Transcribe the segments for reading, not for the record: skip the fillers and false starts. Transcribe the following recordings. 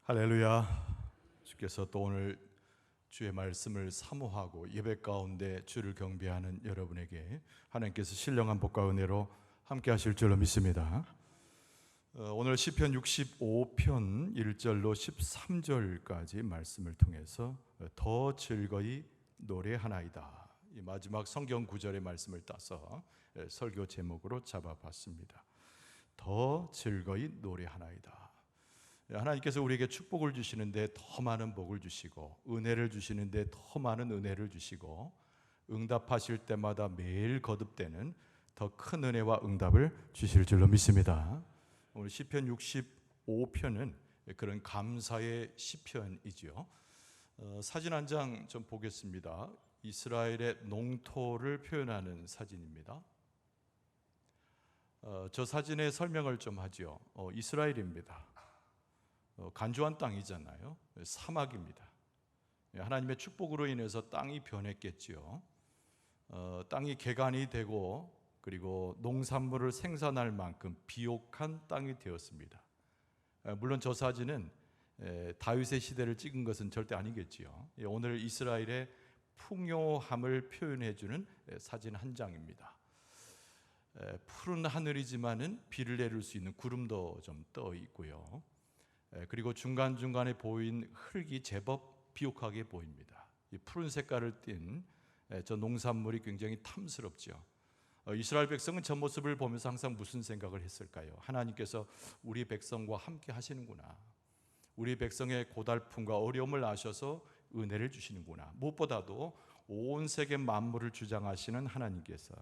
할렐루야. 주께서 또 오늘 주의 말씀을 사모하고 예배 가운데 주를 경배하는 여러분에게 하나님께서 신령한 복과 은혜로 함께 하실 줄로 믿습니다. 오늘 시편 65편 1절로 13절까지 말씀을 통해서 더 즐거이 노래하나이다, 이 마지막 성경 구절의 말씀을 따서 설교 제목으로 잡아봤습니다. 더 즐거이 노래하나이다. 하나님께서 우리에게 축복을 주시는데 더 많은 복을 주시고, 은혜를 주시는데 더 많은 은혜를 주시고, 응답하실 때마다 매일 거듭되는 더 큰 은혜와 응답을 주실 줄로 믿습니다. 오늘 시편 65편은 그런 감사의 시편이지요. 사진 한 장 좀 보겠습니다. 이스라엘의 농토를 표현하는 사진입니다. 저 사진의 설명을 좀 하죠. 이스라엘입니다. 간주한 땅이잖아요. 사막입니다. 하나님의 축복으로 인해서 땅이 변했겠지요. 땅이 개간이 되고 그리고 농산물을 생산할 만큼 비옥한 땅이 되었습니다. 물론 저 사진은 다윗의 시대를 찍은 것은 절대 아니겠지요. 오늘 이스라엘의 풍요함을 표현해주는 사진 한 장입니다. 푸른 하늘이지만은 비를 내릴 수 있는 구름도 좀 떠 있고요. 그리고 중간중간에 보인 흙이 제법 비옥하게 보입니다. 이 푸른 색깔을 띤 저 농산물이 굉장히 탐스럽죠. 이스라엘 백성은 저 모습을 보면서 항상 무슨 생각을 했을까요? 하나님께서 우리 백성과 함께 하시는구나. 우리 백성의 고달픔과 어려움을 아셔서 은혜를 주시는구나. 무엇보다도 온 세계 만물을 주장하시는 하나님께서,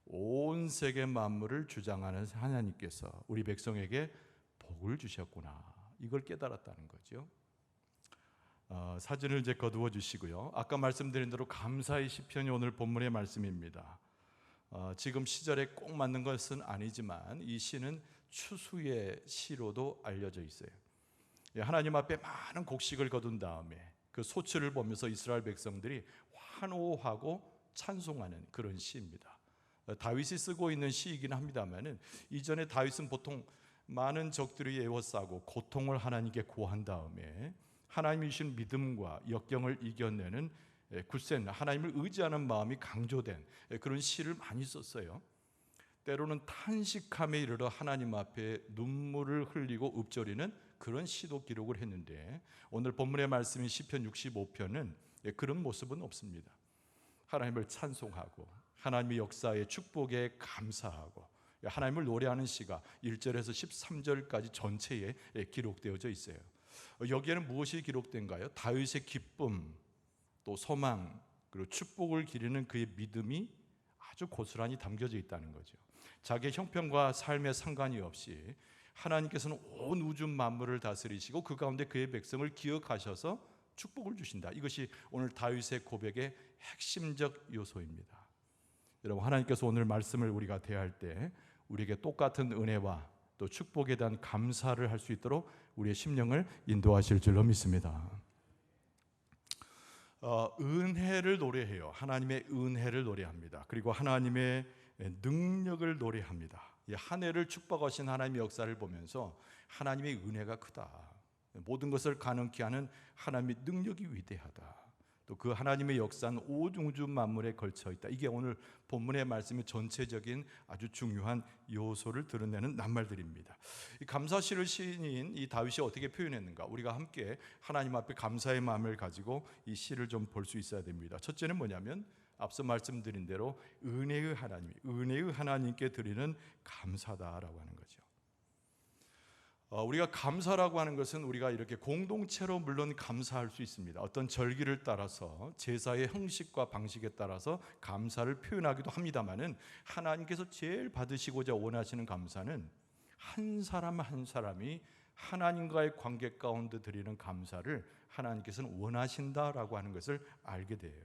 온 세계 만물을 주장하는 하나님께서 우리 백성에게 복을 주셨구나. 이걸 깨달았다는 거죠. 사진을 이제 거두어 주시고요. 아까 말씀드린 대로 감사의 시편이 오늘 본문의 말씀입니다. 지금 시절에 꼭 맞는 것은 아니지만 이 시는 추수의 시로도 알려져 있어요. 하나님 앞에 많은 곡식을 거둔 다음에 그 소출을 보면서 이스라엘 백성들이 환호하고 찬송하는 그런 시입니다. 다윗이 쓰고 있는 시이긴 합니다만은, 이전에 다윗은 보통 많은 적들이 에워싸고 고통을 하나님께 구한 다음에 하나님이 주신 믿음과 역경을 이겨내는 굳센 하나님을 의지하는 마음이 강조된 그런 시를 많이 썼어요. 때로는 탄식함에 이르러 하나님 앞에 눈물을 흘리고 읊조리는 그런 시도 기록을 했는데, 오늘 본문의 말씀인 시편 65편은 그런 모습은 없습니다. 하나님을 찬송하고 하나님의 역사의 축복에 감사하고 하나님을 노래하는 시가 1절에서 13절까지 전체에 기록되어져 있어요. 여기에는 무엇이 기록된가요? 다윗의 기쁨, 또 소망, 그리고 축복을 기리는 그의 믿음이 아주 고스란히 담겨져 있다는 거죠. 자기의 형편과 삶에 상관이 없이 하나님께서는 온 우주 만물을 다스리시고 그 가운데 그의 백성을 기억하셔서 축복을 주신다. 이것이 오늘 다윗의 고백의 핵심적 요소입니다. 여러분, 하나님께서 오늘 말씀을 우리가 대할 때 우리에게 똑같은 은혜와 또 축복에 대한 감사를 할 수 있도록 우리의 심령을 인도하실 줄로 믿습니다. 은혜를 노래해요. 하나님의 은혜를 노래합니다. 그리고 하나님의 능력을 노래합니다. 한 해를 축복하신 하나님의 역사를 보면서 하나님의 은혜가 크다, 모든 것을 가능케 하는 하나님의 능력이 위대하다, 또 그 하나님의 역사는 온 우주 만물에 걸쳐 있다. 이게 오늘 본문의 말씀의 전체적인 아주 중요한 요소를 드러내는 낱말들입니다. 이 감사시를 시인인 이 다윗이 어떻게 표현했는가? 우리가 함께 하나님 앞에 감사의 마음을 가지고 이 시를 좀 볼 수 있어야 됩니다. 첫째는 뭐냐면, 앞서 말씀드린 대로 은혜의 하나님께 드리는 감사다라고 하는 거죠. 우리가 감사라고 하는 것은 우리가 이렇게 공동체로 물론 감사할 수 있습니다. 어떤 절기를 따라서 제사의 형식과 방식에 따라서 감사를 표현하기도 합니다만은, 하나님께서 제일 받으시고자 원하시는 감사는 한 사람 한 사람이 하나님과의 관계 가운데 드리는 감사를 하나님께서는 원하신다라고 하는 것을 알게 돼요.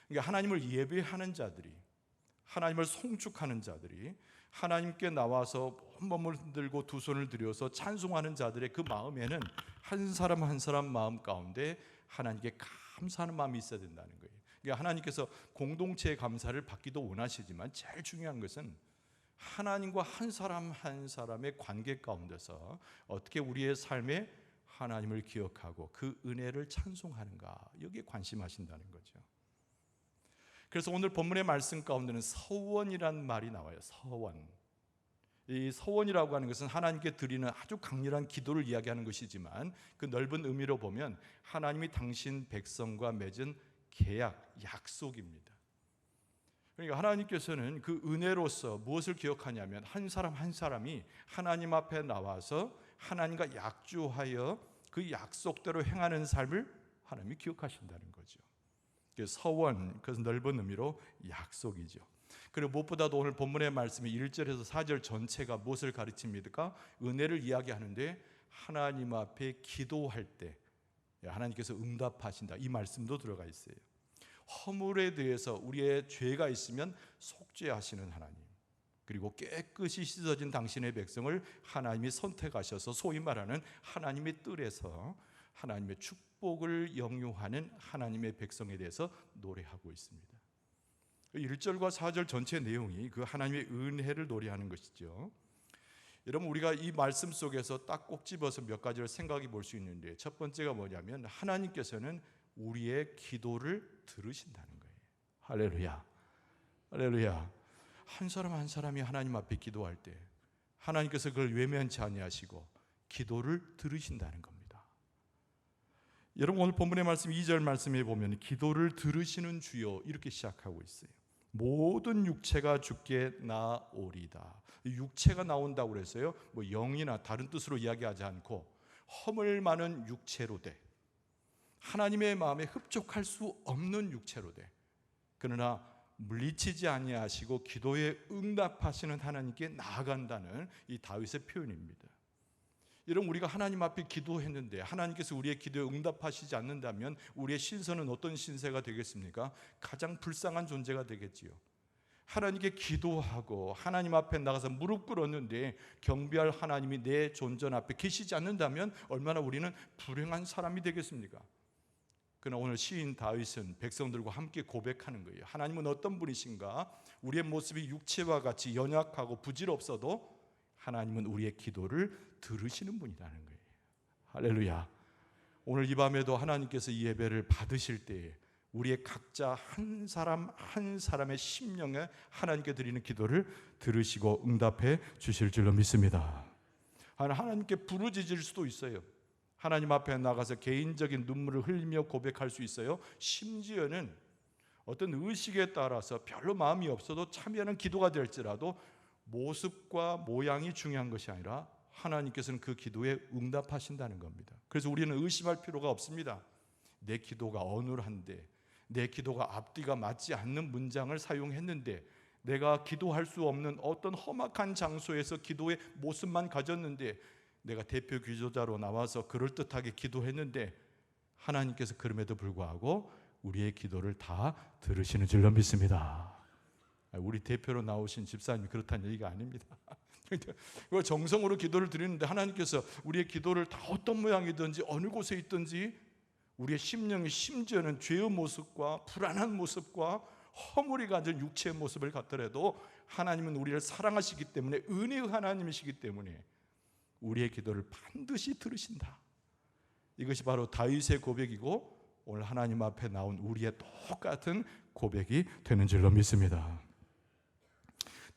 그러니까 하나님을 예배하는 자들이, 하나님을 송축하는 자들이 하나님께 나와서 온 몸을 흔들고 두 손을 들여서 찬송하는 자들의 그 마음에는 한 사람 한 사람 마음 가운데 하나님께 감사하는 마음이 있어야 된다는 거예요. 그러니까 하나님께서 공동체의 감사를 받기도 원하시지만 제일 중요한 것은 하나님과 한 사람 한 사람의 관계 가운데서 어떻게 우리의 삶에 하나님을 기억하고 그 은혜를 찬송하는가, 여기에 관심하신다는 거죠. 그래서 오늘 본문의 말씀 가운데는 서원이란 말이 나와요. 서원. 이 서원이라고 하는 것은 하나님께 드리는 아주 강렬한 기도를 이야기하는 것이지만, 그 넓은 의미로 보면 하나님이 당신 백성과 맺은 계약, 약속입니다. 그러니까 하나님께서는 그 은혜로서 무엇을 기억하냐면, 한 사람 한 사람이 하나님 앞에 나와서 하나님과 약조하여 그 약속대로 행하는 삶을 하나님이 기억하신다는 거죠. 서원, 그것은 넓은 의미로 약속이죠. 그리고 무엇보다도 오늘 본문의 말씀이 1절에서 4절 전체가 무엇을 가르칩니까? 은혜를 이야기하는데, 하나님 앞에 기도할 때 하나님께서 응답하신다, 이 말씀도 들어가 있어요. 허물에 대해서 우리의 죄가 있으면 속죄하시는 하나님, 그리고 깨끗이 씻어진 당신의 백성을 하나님이 선택하셔서 소위 말하는 하나님의 뜰에서 하나님의 축복을 영유하는 하나님의 백성에 대해서 노래하고 있습니다. 1절과 4절 전체 내용이 그 하나님의 은혜를 노래하는 것이죠. 여러분, 우리가 이 말씀 속에서 딱 꼭 집어서 몇 가지를 생각해 볼 수 있는데, 첫 번째가 뭐냐면 하나님께서는 우리의 기도를 들으신다는 거예요. 할렐루야, 할렐루야. 한 사람 한 사람이 하나님 앞에 기도할 때 하나님께서 그걸 외면치 아니하시고 기도를 들으신다는 겁니다. 여러분, 오늘 본문의 말씀 2절 말씀에 보면 기도를 들으시는 주여, 이렇게 시작하고 있어요. 모든 육체가 주께 나오리다. 육체가 나온다고 그랬어요. 뭐 영이나 다른 뜻으로 이야기하지 않고 허물 많은 육체로 돼, 하나님의 마음에 흡족할 수 없는 육체로 돼. 그러나 물리치지 아니하시고 기도에 응답하시는 하나님께 나아간다는 이 다윗의 표현입니다. 여러분, 우리가 하나님 앞에 기도했는데 하나님께서 우리의 기도에 응답하시지 않는다면 우리의 신세는 어떤 신세가 되겠습니까? 가장 불쌍한 존재가 되겠지요. 하나님께 기도하고 하나님 앞에 나가서 무릎 꿇었는데 경배할 하나님이 내 존전 앞에 계시지 않는다면 얼마나 우리는 불행한 사람이 되겠습니까? 그러나 오늘 시인 다윗은 백성들과 함께 고백하는 거예요. 하나님은 어떤 분이신가? 우리의 모습이 육체와 같이 연약하고 부질없어도 하나님은 우리의 기도를 들으시는 분이라는 거예요. 할렐루야. 오늘 이 밤에도 하나님께서 이 예배를 받으실 때에 우리의 각자 한 사람 한 사람의 심령에 하나님께 드리는 기도를 들으시고 응답해 주실 줄로 믿습니다. 하나님께 부르짖을 수도 있어요. 하나님 앞에 나가서 개인적인 눈물을 흘리며 고백할 수 있어요. 심지어는 어떤 의식에 따라서 별로 마음이 없어도 참여하는 기도가 될지라도 모습과 모양이 중요한 것이 아니라 하나님께서는 그 기도에 응답하신다는 겁니다. 그래서 우리는 의심할 필요가 없습니다. 내 기도가 어눌한데, 내 기도가 앞뒤가 맞지 않는 문장을 사용했는데, 내가 기도할 수 없는 어떤 험악한 장소에서 기도의 모습만 가졌는데, 내가 대표 기도자로 나와서 그럴듯하게 기도했는데 하나님께서 그럼에도 불구하고 우리의 기도를 다 들으시는 줄로 믿습니다. 우리 대표로 나오신 집사님이 그렇다는 얘기가 아닙니다. 정성으로 기도를 드리는데 하나님께서 우리의 기도를 다 어떤 모양이든지 어느 곳에 있든지 우리의 심령이 심지어는 죄의 모습과 불안한 모습과 허물이 가진 육체의 모습을 갖더라도 하나님은 우리를 사랑하시기 때문에, 은혜의 하나님이시기 때문에 우리의 기도를 반드시 들으신다. 이것이 바로 다윗의 고백이고 오늘 하나님 앞에 나온 우리의 똑같은 고백이 되는 줄로 믿습니다.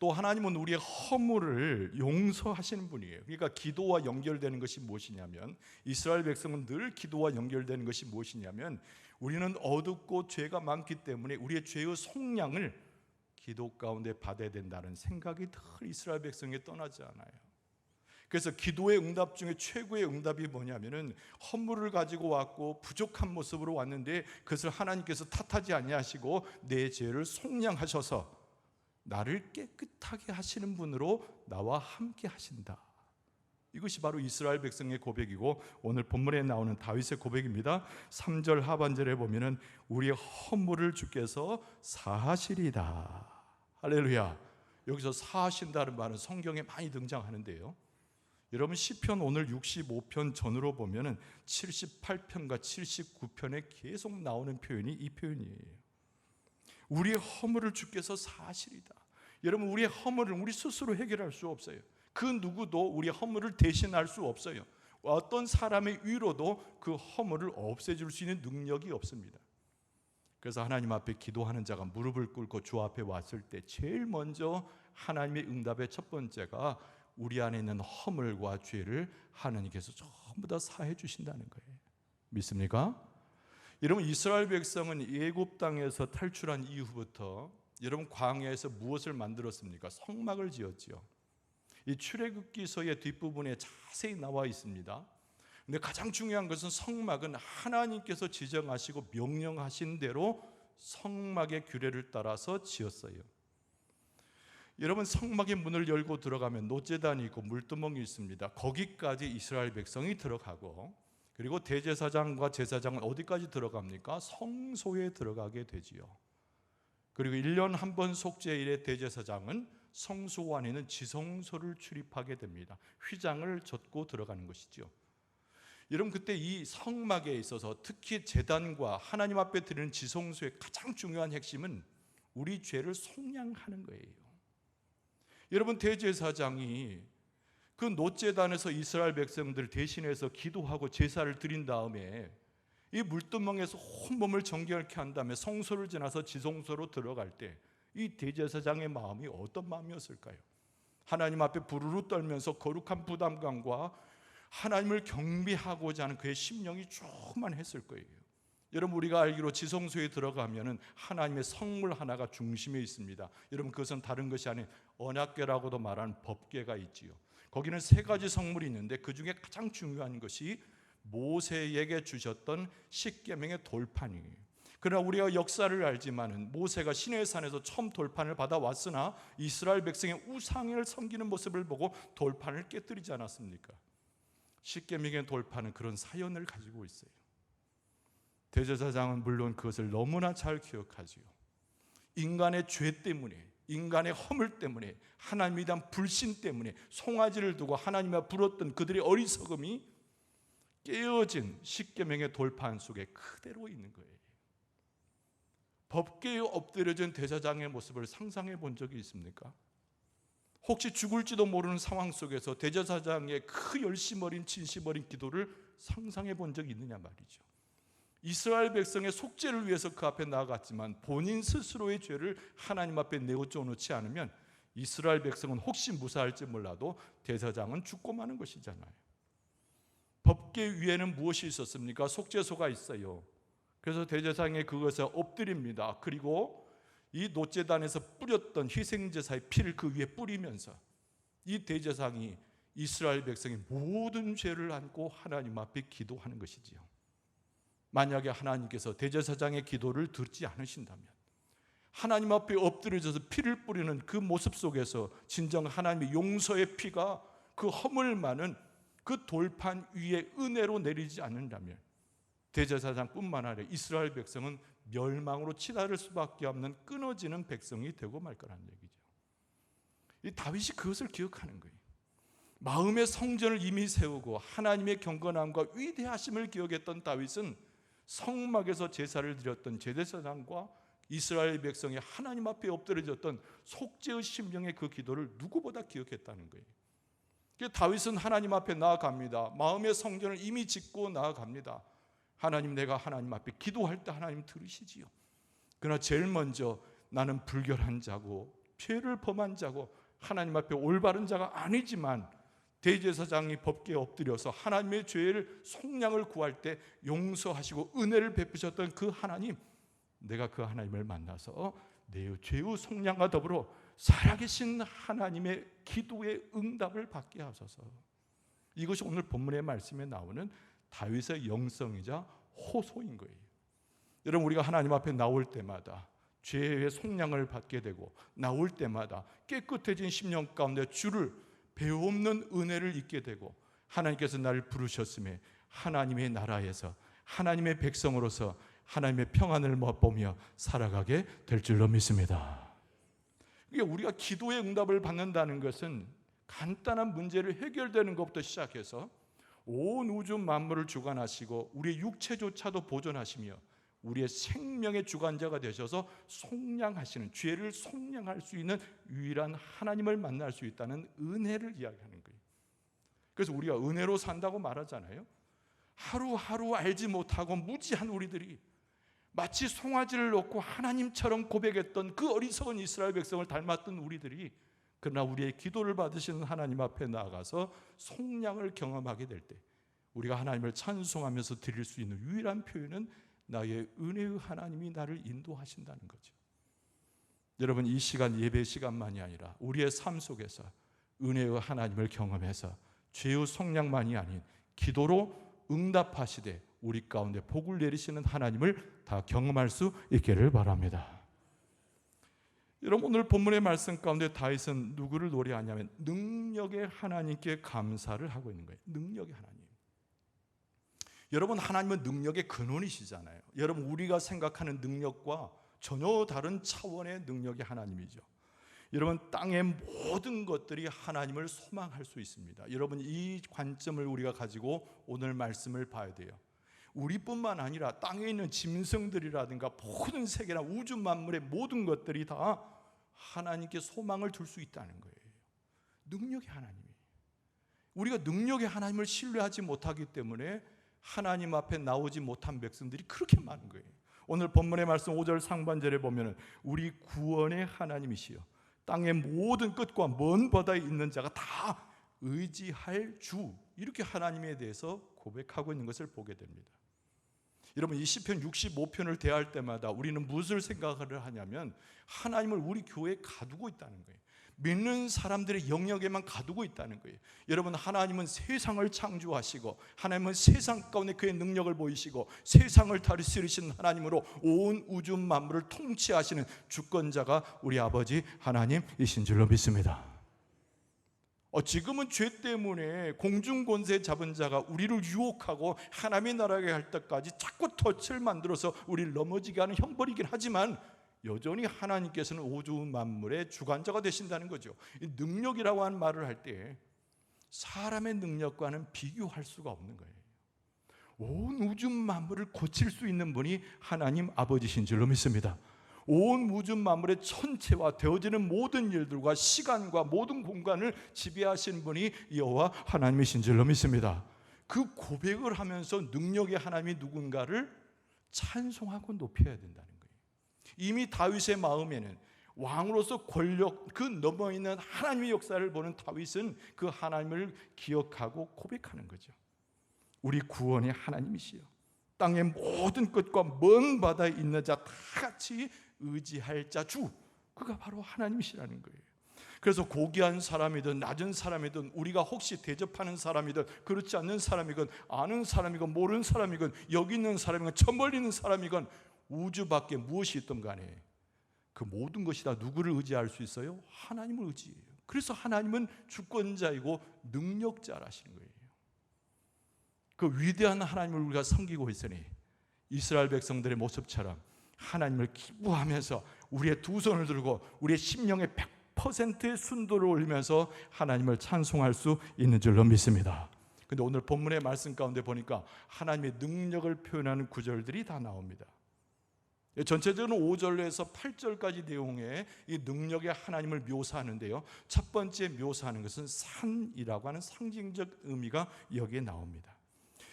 또 하나님은 우리의 허물을 용서하시는 분이에요. 그러니까 기도와 연결되는 것이 무엇이냐면, 이스라엘 백성은 늘 기도와 연결되는 것이 무엇이냐면, 우리는 어둡고 죄가 많기 때문에 우리의 죄의 속량을 기도 가운데 받아야 된다는 생각이 늘 이스라엘 백성에 떠나지 않아요. 그래서 기도의 응답 중에 최고의 응답이 뭐냐면은, 허물을 가지고 왔고 부족한 모습으로 왔는데 그것을 하나님께서 탓하지 아니하시고 내 죄를 속량하셔서 나를 깨끗하게 하시는 분으로 나와 함께 하신다. 이것이 바로 이스라엘 백성의 고백이고 오늘 본문에 나오는 다윗의 고백입니다. 3절 하반절에 보면은 우리의 허물을 주께서 사하시리다. 할렐루야. 여기서 사하신다는 말은 성경에 많이 등장하는데요, 여러분 시편 오늘 65편 전으로 보면은 78편과 79편에 계속 나오는 표현이 이 표현이에요. 우리의 허물을 주께서 사하시리다. 여러분, 우리의 허물은 우리 스스로 해결할 수 없어요. 그 누구도 우리의 허물을 대신할 수 없어요. 어떤 사람의 위로도 그 허물을 없애줄 수 있는 능력이 없습니다. 그래서 하나님 앞에 기도하는 자가 무릎을 꿇고 주 앞에 왔을 때 제일 먼저 하나님의 응답의 첫 번째가 우리 안에 있는 허물과 죄를 하나님께서 전부 다 사해 주신다는 거예요. 믿습니까? 여러분, 이스라엘 백성은 애굽 땅에서 탈출한 이후부터 여러분 광야에서 무엇을 만들었습니까? 성막을 지었지요. 이 출애굽기서의 뒷부분에 자세히 나와 있습니다. 근데 가장 중요한 것은 성막은 하나님께서 지정하시고 명령하신 대로 성막의 규례를 따라서 지었어요. 여러분, 성막의 문을 열고 들어가면 노제단이 있고 물두멍이 있습니다. 거기까지 이스라엘 백성이 들어가고, 그리고 대제사장과 제사장은 어디까지 들어갑니까? 성소에 들어가게 되지요. 그리고 1년 한 번 속죄일에 대제사장은 성소 안에 있는 지성소를 출입하게 됩니다. 휘장을 젓고 들어가는 것이죠. 여러분, 그때 이 성막에 있어서 특히 제단과 하나님 앞에 드리는 지성소의 가장 중요한 핵심은 우리 죄를 속량하는 거예요. 여러분, 대제사장이 그 놋제단에서 이스라엘 백성들 대신해서 기도하고 제사를 드린 다음에 이 물두멍에서 온몸을 정결케 한 다음에 성소를 지나서 지성소로 들어갈 때 이 대제사장의 마음이 어떤 마음이었을까요? 하나님 앞에 부르르 떨면서 거룩한 부담감과 하나님을 경배하고자 하는 그의 심령이 충만했을 거예요. 여러분, 우리가 알기로 지성소에 들어가면은 하나님의 성물 하나가 중심에 있습니다. 여러분, 그것은 다른 것이 아닌 언약궤라고도 말하는 법궤가 있지요. 거기는 3가지 성물이 있는데 그 중에 가장 중요한 것이 모세에게 주셨던 십계명의 돌판이에요. 그러나 우리가 역사를 알지만은 모세가 시내산에서 처음 돌판을 받아왔으나 이스라엘 백성의 우상을 섬기는 모습을 보고 돌판을 깨뜨리지 않았습니까? 십계명의 돌판은 그런 사연을 가지고 있어요. 대제사장은 물론 그것을 너무나 잘 기억하지요. 인간의 죄 때문에, 인간의 허물 때문에, 하나님에 대한 불신 때문에 송아지를 두고 하나님 앞에 불었던 그들의 어리석음이 깨어진 십계명의 돌판 속에 그대로 있는 거예요. 법궤에 엎드려진 대제사장의 모습을 상상해 본 적이 있습니까? 혹시 죽을지도 모르는 상황 속에서 대제사장의 그 열심 어린 진심 어린 기도를 상상해 본 적이 있느냐 말이죠. 이스라엘 백성의 속죄를 위해서 그 앞에 나아갔지만 본인 스스로의 죄를 하나님 앞에 내어줘 놓지 않으면 이스라엘 백성은 혹시 무사할지 몰라도 대제사장은 죽고 마는 것이잖아요. 법궤 위에는 무엇이 있었습니까? 속죄소가 있어요. 그래서 대제사장이 그것에 엎드립니다. 그리고 이 놋제단에서 뿌렸던 희생제사의 피를 그 위에 뿌리면서 이 대제사장이 이스라엘 백성의 모든 죄를 안고 하나님 앞에 기도하는 것이지요. 만약에 하나님께서 대제사장의 기도를 듣지 않으신다면 하나님 앞에 엎드려져서 피를 뿌리는 그 모습 속에서 진정 하나님의 용서의 피가 그 허물 많은 그 돌판 위에 은혜로 내리지 않는다면 대제사장뿐만 아니라 이스라엘 백성은 멸망으로 치달을 수밖에 없는 끊어지는 백성이 되고 말 거라는 얘기죠. 이 다윗이 그것을 기억하는 거예요. 마음의 성전을 이미 세우고 하나님의 경건함과 위대하심을 기억했던 다윗은 성막에서 제사를 드렸던 제사장과 이스라엘 백성이 하나님 앞에 엎드려졌던 속죄의 심령의 그 기도를 누구보다 기억했다는 거예요. 다윗은 하나님 앞에 나아갑니다. 마음의 성전을 이미 짓고 나아갑니다. 하나님, 내가 하나님 앞에 기도할 때 하나님 들으시지요. 그러나 제일 먼저 나는 불결한 자고 죄를 범한 자고 하나님 앞에 올바른 자가 아니지만 대제사장이 법궤에 엎드려서 하나님의 죄를 속량을 구할 때 용서하시고 은혜를 베푸셨던 그 하나님, 내가 그 하나님을 만나서 내 죄의 속량과 더불어 살아계신 하나님의 기도의 응답을 받게 하소서. 이것이 오늘 본문의 말씀에 나오는 다윗의 영성이자 호소인 거예요. 여러분, 우리가 하나님 앞에 나올 때마다 죄의 속량을 받게 되고 나올 때마다 깨끗해진 심령 가운데 주를 배없는 은혜를 잊게 되고 하나님께서 나를 부르셨음에 하나님의 나라에서 하나님의 백성으로서 하나님의 평안을 맛보며 살아가게 될 줄로 믿습니다. 우리가 기도의 응답을 받는다는 것은 간단한 문제를 해결되는 것부터 시작해서 온 우주 만물을 주관하시고 우리의 육체조차도 보존하시며 우리의 생명의 주관자가 되셔서 속량하시는, 죄를 속량할 수 있는 유일한 하나님을 만날 수 있다는 은혜를 이야기하는 거예요. 그래서 우리가 은혜로 산다고 말하잖아요. 하루하루 알지 못하고 무지한 우리들이 마치 송아지를 놓고 하나님처럼 고백했던 그 어리석은 이스라엘 백성을 닮았던 우리들이, 그러나 우리의 기도를 받으시는 하나님 앞에 나아가서 속량을 경험하게 될 때 우리가 하나님을 찬송하면서 드릴 수 있는 유일한 표현은 나의 은혜의 하나님이 나를 인도하신다는 거죠. 여러분, 이 시간 예배 시간만이 아니라 우리의 삶 속에서 은혜의 하나님을 경험해서 죄의 속량만이 아닌 기도로 응답하시되 우리 가운데 복을 내리시는 하나님을 다 경험할 수 있기를 바랍니다. 여러분, 오늘 본문의 말씀 가운데 다윗은 누구를 노래하냐면 능력의 하나님께 감사를 하고 있는 거예요. 능력의 하나님. 여러분, 하나님은 능력의 근원이시잖아요. 여러분, 우리가 생각하는 능력과 전혀 다른 차원의 능력의 하나님이죠. 여러분, 땅의 모든 것들이 하나님을 소망할 수 있습니다. 여러분, 이 관점을 우리가 가지고 오늘 말씀을 봐야 돼요. 우리뿐만 아니라 땅에 있는 짐승들이라든가 모든 세계나 우주 만물의 모든 것들이 다 하나님께 소망을 둘 수 있다는 거예요. 능력의 하나님이. 우리가 능력의 하나님을 신뢰하지 못하기 때문에 하나님 앞에 나오지 못한 백성들이 그렇게 많은 거예요. 오늘 본문의 말씀 5절 상반절에 보면 우리 구원의 하나님이시여 땅의 모든 끝과 먼 바다에 있는 자가 다 의지할 주, 이렇게 하나님에 대해서 고백하고 있는 것을 보게 됩니다. 여러분, 이 시편 65편을 대할 때마다 우리는 무엇을 생각을 하냐면 하나님을 우리 교회에 가두고 있다는 거예요. 믿는 사람들의 영역에만 가두고 있다는 거예요. 여러분, 하나님은 세상을 창조하시고 하나님은 세상 가운데 그의 능력을 보이시고 세상을 다스리시는 하나님으로 온 우주 만물을 통치하시는 주권자가 우리 아버지 하나님이신 줄로 믿습니다. 지금은 죄 때문에 공중권세 잡은 자가 우리를 유혹하고 하나님의 나라에 갈 때까지 자꾸 덫을 만들어서 우리를 넘어지게 하는 형벌이긴 하지만 여전히 하나님께서는 우주 만물의 주관자가 되신다는 거죠. 이 능력이라고 하는 말을 할 때 사람의 능력과는 비교할 수가 없는 거예요. 온 우주 만물을 고칠 수 있는 분이 하나님 아버지신 줄로 믿습니다. 온 우주 만물의 전체와 되어지는 모든 일들과 시간과 모든 공간을 지배하신 분이 여호와 하나님이신 줄로 믿습니다. 그 고백을 하면서 능력의 하나님이 누군가를 찬송하고 높여야 된다는 거예요. 이미 다윗의 마음에는 왕으로서 권력 그 넘어있는 하나님의 역사를 보는 다윗은 그 하나님을 기억하고 고백하는 거죠. 우리 구원의 하나님이시여 땅의 모든 끝과 먼 바다에 있는 자 다 같이 의지할 자 주, 그가 바로 하나님이시라는 거예요. 그래서 고귀한 사람이든 낮은 사람이든 우리가 혹시 대접하는 사람이든 그렇지 않는 사람이건 아는 사람이건 모르는 사람이건 여기 있는 사람이건 저 멀리 있는 사람이건 우주 밖에 무엇이 있든 간에 그 모든 것이 다 누구를 의지할 수 있어요? 하나님을 의지해요. 그래서 하나님은 주권자이고 능력자라시는 거예요. 그 위대한 하나님을 우리가 섬기고 있으니 이스라엘 백성들의 모습처럼 하나님을 기부하면서 우리의 두 손을 들고 우리의 심령의 100%의 순도를 올리면서 하나님을 찬송할 수 있는 줄로 믿습니다. 그런데 오늘 본문의 말씀 가운데 보니까 하나님의 능력을 표현하는 구절들이 다 나옵니다. 전체적으로 5절에서 8절까지 내용의 이 능력의 하나님을 묘사하는데요, 첫 번째 묘사하는 것은 산이라고 하는 상징적 의미가 여기에 나옵니다.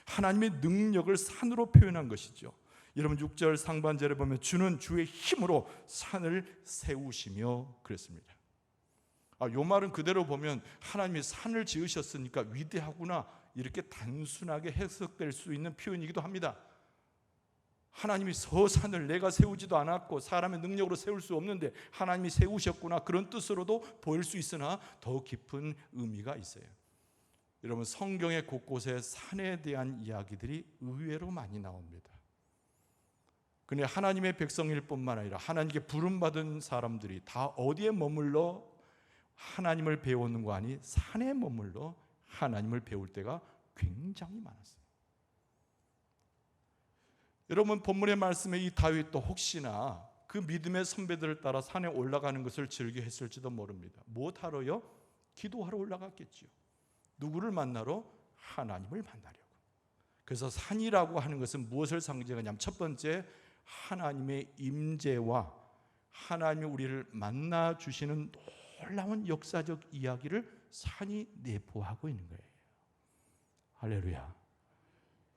하나님의 능력을 산으로 표현한 것이죠. 여러분 6절 상반절에 보면 주는 주의 힘으로 산을 세우시며 그랬습니다. 이 말은 그대로 보면 하나님이 산을 지으셨으니까 위대하구나 이렇게 단순하게 해석될 수 있는 표현이기도 합니다. 하나님이 저 산을 내가 세우지도 않았고 사람의 능력으로 세울 수 없는데 하나님이 세우셨구나, 그런 뜻으로도 보일 수 있으나 더 깊은 의미가 있어요. 여러분, 성경의 곳곳에 산에 대한 이야기들이 의외로 많이 나옵니다. 근데 하나님의 백성일 뿐만 아니라 하나님께 부름받은 사람들이 다 어디에 머물러 하나님을 배우는 거 아니 산에 머물러 하나님을 배울 때가 굉장히 많았어요. 여러분, 본문의 말씀에 이 다윗도 혹시나 그 믿음의 선배들을 따라 산에 올라가는 것을 즐겨 했을지도 모릅니다. 무엇하러요? 기도하러 올라갔겠지요. 누구를 만나러? 하나님을 만나려고. 그래서 산이라고 하는 것은 무엇을 상징하냐면 첫 번째, 하나님의 임재와 하나님이 우리를 만나 주시는 놀라운 역사적 이야기를 산이 내포하고 있는 거예요. 할렐루야.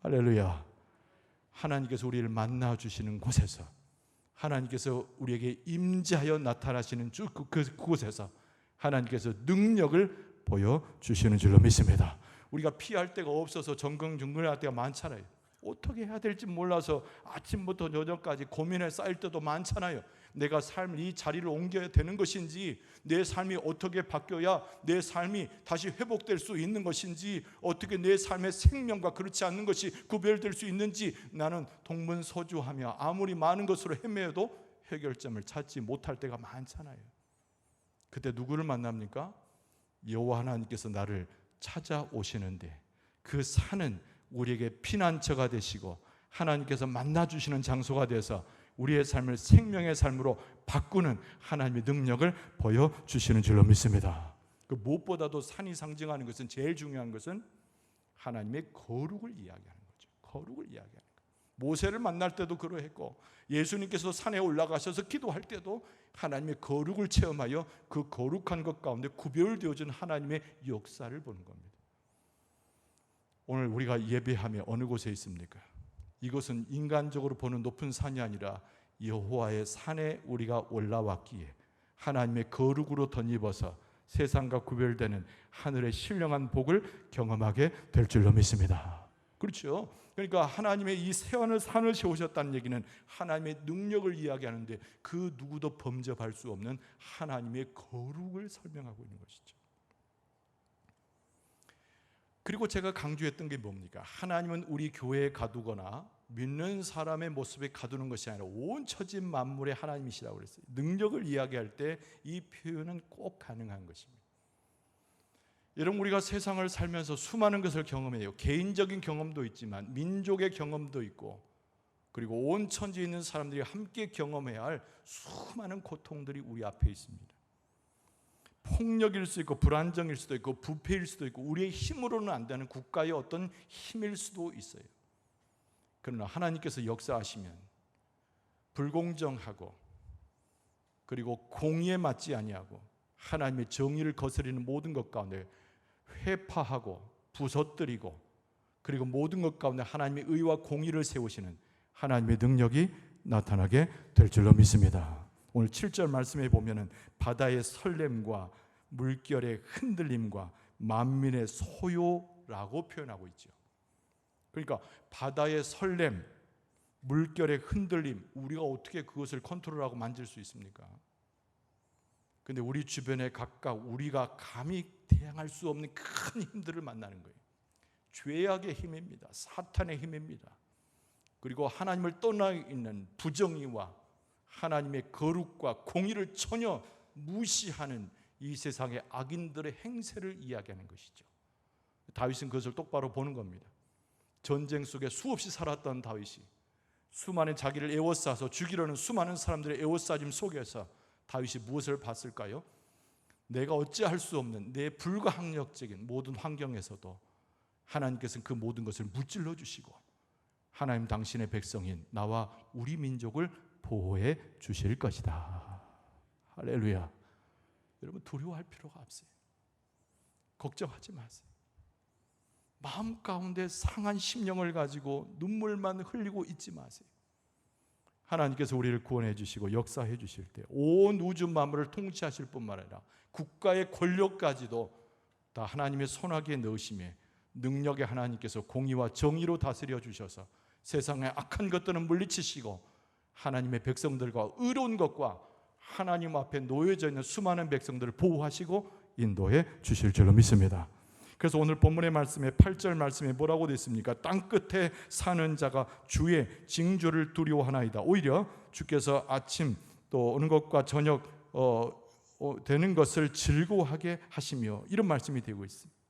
할렐루야. 하나님께서 우리를 만나 주시는 곳에서, 하나님께서 우리에게 임재하여 나타나시는 그곳에서 하나님께서 능력을 보여주시는 줄로 믿습니다. 우리가 피할 데가 없어서 정글정글할 때가 많잖아요. 어떻게 해야 될지 몰라서 아침부터 저녁까지 고민에 쌓일 때도 많잖아요. 내가 이 자리를 옮겨야 되는 것인지, 내 삶이 어떻게 바뀌어야 내 삶이 다시 회복될 수 있는 것인지, 어떻게 내 삶의 생명과 그렇지 않는 것이 구별될 수 있는지, 나는 동문서주하며 아무리 많은 것으로 헤매어도 해결점을 찾지 못할 때가 많잖아요. 그때 누구를 만납니까? 여호와 하나님께서 나를 찾아오시는데, 그 산은 우리에게 피난처가 되시고 하나님께서 만나주시는 장소가 돼서 우리의 삶을 생명의 삶으로 바꾸는 하나님의 능력을 보여주시는 줄로 믿습니다. 그 무엇보다도 산이 상징하는 것은, 제일 중요한 것은 하나님의 거룩을 이야기하는 거죠. 거룩을 이야기하는 거예요. 모세를 만날 때도 그러했고, 예수님께서 산에 올라가셔서 기도할 때도 하나님의 거룩을 체험하여 그 거룩한 것 가운데 구별되어진 하나님의 역사를 보는 겁니다. 오늘 우리가 예배하며 어느 곳에 있습니까? 이것은 인간적으로 보는 높은 산이 아니라 여호와의 산에 우리가 올라왔기에 하나님의 거룩으로 덧입어서 세상과 구별되는 하늘의 신령한 복을 경험하게 될 줄로 믿습니다. 그렇죠? 그러니까 하나님의 이 새하늘 산을 세우셨다는 얘기는 하나님의 능력을 이야기하는데, 그 누구도 범접할 수 없는 하나님의 거룩을 설명하고 있는 것이죠. 그리고 제가 강조했던 게 뭡니까? 하나님은 우리 교회에 가두거나 믿는 사람의 모습에 가두는 것이 아니라 온 천지 만물의 하나님이시라고 그랬어요. 능력을 이야기할 때 이 표현은 꼭 가능한 것입니다. 여러분, 우리가 세상을 살면서 수많은 것을 경험해요. 개인적인 경험도 있지만 민족의 경험도 있고, 그리고 온 천지에 있는 사람들이 함께 경험해야 할 수많은 고통들이 우리 앞에 있습니다. 폭력일 수도 있고, 불안정일 수도 있고, 부패일 수도 있고, 우리의 힘으로는 안 되는 국가의 어떤 힘일 수도 있어요. 그러나 하나님께서 역사하시면 불공정하고, 그리고 공의에 맞지 아니하고 하나님의 정의를 거스리는 모든 것 가운데 회파하고 부서뜨리고, 그리고 모든 것 가운데 하나님의 의와 공의를 세우시는 하나님의 능력이 나타나게 될 줄로 믿습니다. 오늘 7절 말씀에 보면은 바다의 설렘과 물결의 흔들림과 만민의 소요라고 표현하고 있죠. 그러니까 바다의 설렘, 물결의 흔들림, 우리가 어떻게 그것을 컨트롤하고 만질 수 있습니까? 근데 우리 주변에 각각 우리가 감히 대항할 수 없는 큰 힘들을 만나는 거예요. 죄악의 힘입니다. 사탄의 힘입니다. 그리고 하나님을 떠나 있는 부정의와 하나님의 거룩과 공의를 전혀 무시하는 이 세상의 악인들의 행세를 이야기하는 것이죠. 다윗은 그것을 똑바로 보는 겁니다. 전쟁 속에 수없이 살았던 다윗이 수많은 자기를 에워싸서 죽이려는 수많은 사람들의 에워싸짐 속에서 다윗이 무엇을 봤을까요? 내가 어찌할 수 없는 내 불가항력적인 모든 환경에서도 하나님께서는 그 모든 것을 무찔러 주시고, 하나님 당신의 백성인 나와 우리 민족을 보호해 주실 것이다. 할렐루야. 여러분, 두려워할 필요가 없어요. 걱정하지 마세요. 마음 가운데 상한 심령을 가지고 눈물만 흘리고 있지 마세요. 하나님께서 우리를 구원해 주시고 역사해 주실 때 온 우주 만물을 통치하실 뿐만 아니라 국가의 권력까지도 다 하나님의 손아귀에 넣으심에 능력의 하나님께서 공의와 정의로 다스려 주셔서 세상의 악한 것들은 물리치시고 하나님의 백성들과 의로운 것과 하나님 앞에 놓여져 있는 수많은 백성들을 보호하시고 인도해 주실 줄로 믿습니다. 그래서 오늘 본문의 말씀에 8절 말씀에 뭐라고 되어 있습니까? 땅 끝에 사는 자가 주의 징조를 두려워하나이다. 오히려 주께서 아침 또 오는 것과 저녁 되는 것을 즐거워하게 하시며, 이런 말씀이 되고 있습니다.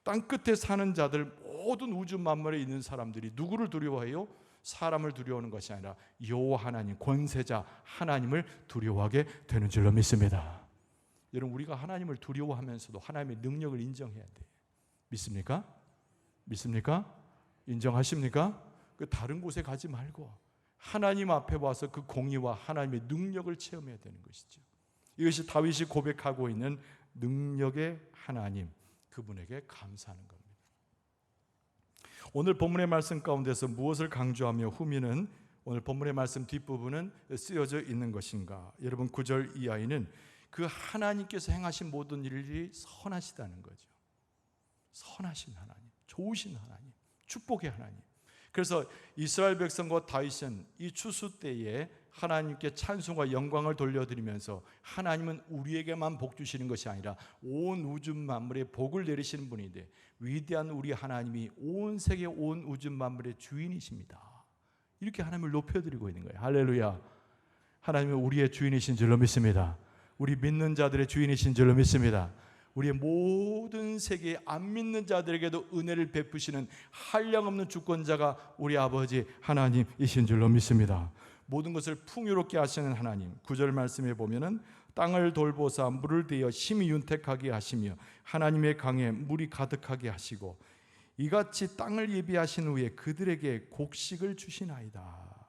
땅 끝에 사는 자들, 모든 우주 만물에 있는 사람들이 누구를 두려워해요? 사람을 두려워하는 것이 아니라 여호와 하나님, 권세자 하나님을 두려워하게 되는 줄로 믿습니다. 여러분, 우리가 하나님을 두려워하면서도 하나님의 능력을 인정해야 돼요. 믿습니까? 믿습니까? 인정하십니까? 그 다른 곳에 가지 말고 하나님 앞에 와서 그 공의와 하나님의 능력을 체험해야 되는 것이죠. 이것이 다윗이 고백하고 있는 능력의 하나님, 그분에게 감사하는 겁니다. 오늘 본문의 말씀 가운데서 무엇을 강조하며 후미는 오늘 본문의 말씀 뒷부분은 쓰여져 있는 것인가? 여러분 9절 이하에는 그 하나님께서 행하신 모든 일이 선하시다는 거죠. 선하신 하나님, 좋으신 하나님, 축복의 하나님. 그래서 이스라엘 백성과 다윗은 이 추수 때에 하나님께 찬송과 영광을 돌려드리면서 하나님은 우리에게만 복 주시는 것이 아니라 온 우주 만물에 복을 내리시는 분인데 위대한 우리 하나님이 온 세계 온 우주 만물의 주인이십니다. 이렇게 하나님을 높여드리고 있는 거예요. 할렐루야. 하나님은 우리의 주인이신 줄로 믿습니다. 우리 믿는 자들의 주인이신 줄로 믿습니다. 우리의 모든 세계의 안 믿는 자들에게도 은혜를 베푸시는 한량없는 주권자가 우리 아버지 하나님이신 줄로 믿습니다. 모든 것을 풍요롭게 하시는 하나님. 9절 말씀에 보면은 땅을 돌보사 물을 대어 심히 윤택하게 하시며 하나님의 강에 물이 가득하게 하시고 이같이 땅을 예비하신 후에 그들에게 곡식을 주시나이다.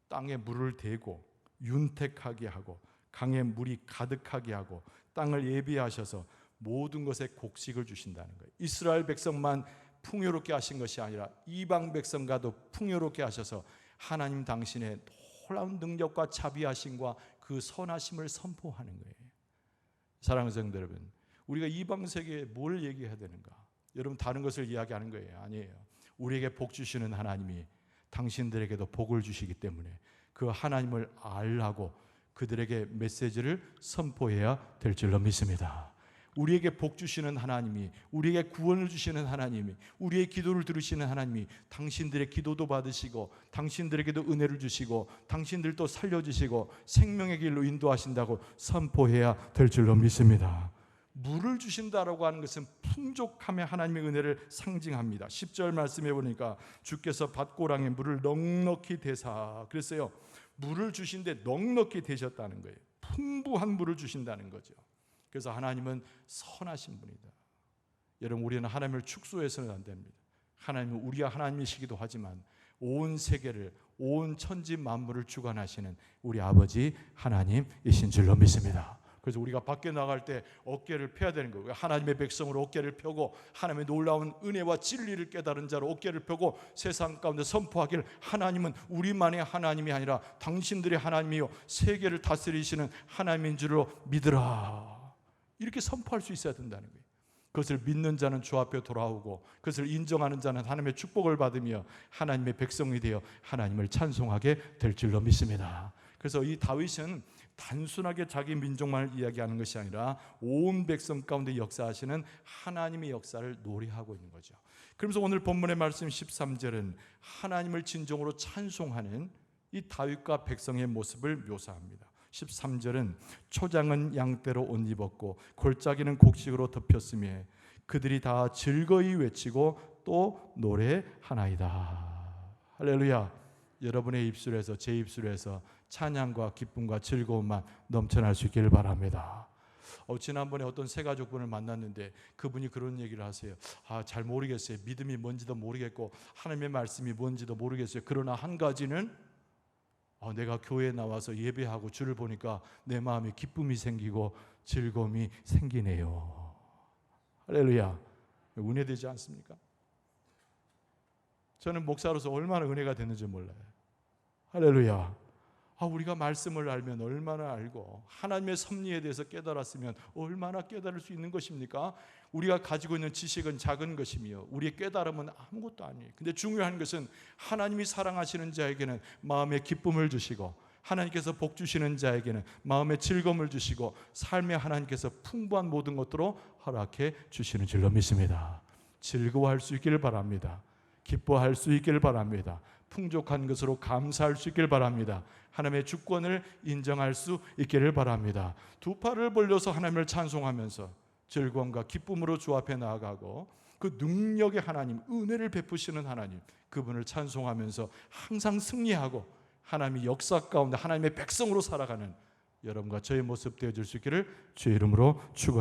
땅에 물을 대고 윤택하게 하고 강에 물이 가득하게 하고 땅을 예비하셔서 모든 것에 곡식을 주신다는 거예요. 이스라엘 백성만 풍요롭게 하신 것이 아니라 이방 백성과도 풍요롭게 하셔서 하나님 당신의 놀라운 능력과 자비하심과 그 선하심을 선포하는 거예요. 사랑하는 성도 여러분, 우리가 이방 세계에 뭘 얘기해야 되는가? 여러분 다른 것을 이야기하는 거예요? 아니에요. 우리에게 복 주시는 하나님이 당신들에게도 복을 주시기 때문에 그 하나님을 알라고 그들에게 메시지를 선포해야 될 줄로 믿습니다. 우리에게 복 주시는 하나님이, 우리에게 구원을 주시는 하나님이, 우리의 기도를 들으시는 하나님이 당신들의 기도도 받으시고 당신들에게도 은혜를 주시고 당신들도 살려주시고 생명의 길로 인도하신다고 선포해야 될 줄로 믿습니다. 물을 주신다라고 하는 것은 풍족함의 하나님의 은혜를 상징합니다. 10절 말씀해 보니까 주께서 밭고랑에 물을 넉넉히 대사 그랬어요. 물을 주신데 넉넉히 되셨다는 거예요. 풍부한 물을 주신다는 거죠. 그래서 하나님은 선하신 분이다. 여러분 우리는 하나님을 축소해서는 안 됩니다. 하나님은 우리가 하나님이시기도 하지만 온 세계를 온 천지 만물을 주관하시는 우리 아버지 하나님이신 줄로 믿습니다. 그래서 우리가 밖에 나갈 때 어깨를 펴야 되는 거예요. 하나님의 백성으로 어깨를 펴고 하나님의 놀라운 은혜와 진리를 깨달은 자로 어깨를 펴고 세상 가운데 선포하길 하나님은 우리만의 하나님이 아니라 당신들의 하나님이요 세계를 다스리시는 하나님인 줄로 믿으라. 이렇게 선포할 수 있어야 된다는 거예요. 그것을 믿는 자는 주 앞에 돌아오고 그것을 인정하는 자는 하나님의 축복을 받으며 하나님의 백성이 되어 하나님을 찬송하게 될 줄로 믿습니다. 그래서 이 다윗은 단순하게 자기 민족만을 이야기하는 것이 아니라 온 백성 가운데 역사하시는 하나님의 역사를 노래하고 있는 거죠. 그러면서 오늘 본문의 말씀 13절은 하나님을 진정으로 찬송하는 이 다윗과 백성의 모습을 묘사합니다. 13절은 초장은 양떼로 옷 입었고 골짜기는 곡식으로 덮였으며 그들이 다 즐거이 외치고 또 노래하나이다. 할렐루야. 여러분의 입술에서 제 입술에서 찬양과 기쁨과 즐거움만 넘쳐날 수 있기를 바랍니다. 지난번에 어떤 세 가족분을 만났는데 그분이 그런 얘기를 하세요. 잘 모르겠어요. 믿음이 뭔지도 모르겠고 하나님의 말씀이 뭔지도 모르겠어요. 그러나 한 가지는 내가 교회에 나와서 예배하고 주를 보니까 내 마음에 기쁨이 생기고 즐거움이 생기네요. 할렐루야. 은혜되지 않습니까? 저는 목사로서 얼마나 은혜가 됐는지 몰라요. 할렐루야. 우리가 말씀을 알면 얼마나 알고 하나님의 섭리에 대해서 깨달았으면 얼마나 깨달을 수 있는 것입니까? 우리가 가지고 있는 지식은 작은 것이며 우리의 깨달음은 아무것도 아니에요. 근데 중요한 것은 하나님이 사랑하시는 자에게는 마음의 기쁨을 주시고 하나님께서 복 주시는 자에게는 마음의 즐거움을 주시고 삶에 하나님께서 풍부한 모든 것들로 허락해 주시는 줄로 믿습니다. 즐거워할 수 있기를 바랍니다. 기뻐할 수 있기를 바랍니다. 풍족한 것으로 감사할 수 있기를 바랍니다. 하나님의 주권을 인정할 수 있기를 바랍니다. 두 팔을 벌려서 하나님을 찬송하면서 즐거움과 기쁨으로 주 앞에 나아가고 그 능력의 하나님, 은혜를 베푸시는 하나님, 그분을 찬송하면서 항상 승리하고 하나님의 역사 가운데 하나님의 백성으로 살아가는 여러분과 저의 모습 되어줄 수 있기를 주의 이름으로 축원합니다.